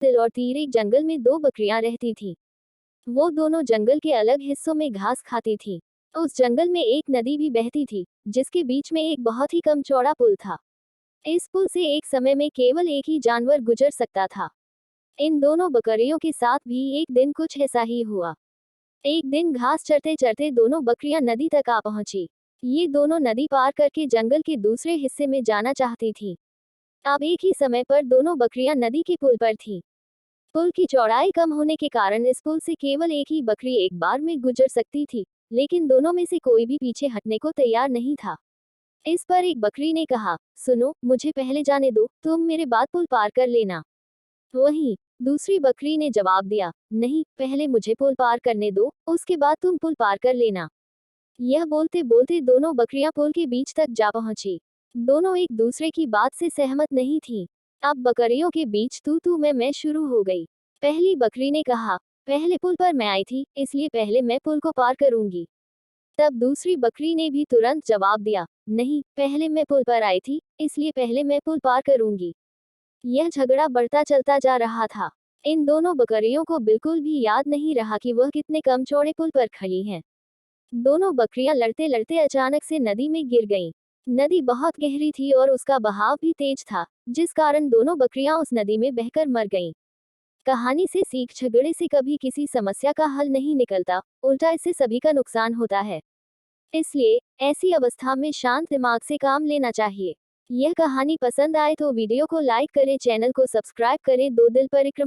तिल और तीर एक जंगल में दो बकरियां रहती थीं। वो दोनों जंगल के अलग हिस्सों में घास खाती थीं। उस जंगल में एक नदी भी बहती थी, जिसके बीच में एक बहुत ही कम चौड़ा पुल था। इस पुल से एक समय में केवल एक ही जानवर गुजर सकता था। इन दोनों बकरियों के साथ भी एक दिन कुछ ऐसा ही हुआ। एक दिन घास चरते चरते दोनों बकरियां नदी तक आ पहुंची। ये दोनों नदी पार करके जंगल के दूसरे हिस्से में जाना चाहती थीं। अब एक ही समय पर दोनों बकरियां नदी के पुल पर थीं। पुल की चौड़ाई कम होने के कारण इस पुल से केवल एक ही बकरी एक बार में गुजर सकती थी, लेकिन दोनों में से कोई भी पीछे हटने को तैयार नहीं था। इस पर एक बकरी ने कहा, सुनो, मुझे पहले जाने दो, तुम मेरे बाद पुल पार कर लेना। वहीं दूसरी बकरी ने जवाब दिया, नहीं, पहले मुझे पुल पार करने दो, उसके बाद तुम पुल पार कर लेना। यह बोलते बोलते दोनों बकरियां पुल के बीच तक जा पहुंची। दोनों एक दूसरे की बात से सहमत नहीं थीं। अब बकरियों के बीच तू तू मैं शुरू हो गई। पहली बकरी ने कहा, पहले पुल पर मैं आई थी, इसलिए पहले मैं पुल को पार करूंगी। तब दूसरी बकरी ने भी तुरंत जवाब दिया, नहीं, पहले मैं पुल पर आई थी, इसलिए पहले मैं पुल पार करूंगी। यह झगड़ा बढ़ता चलता जा रहा था। इन दोनों बकरियों को बिल्कुल भी याद नहीं रहा कि वह कितने कम चौड़े पुल पर खड़ी हैं। दोनों बकरियां लड़ते लड़ते अचानक से नदी में गिर गईं। नदी बहुत गहरी थी और उसका बहाव भी तेज था, जिस कारण दोनों बकरियां उस नदी में बहकर मर गईं। कहानी से सीख, झगड़े से कभी किसी समस्या का हल नहीं निकलता, उल्टा इससे सभी का नुकसान होता है। इसलिए ऐसी अवस्था में शांत दिमाग से काम लेना चाहिए। यह कहानी पसंद आए तो वीडियो को लाइक करें, चैनल को सब्सक्राइब करें। दो दिल परिक्रमा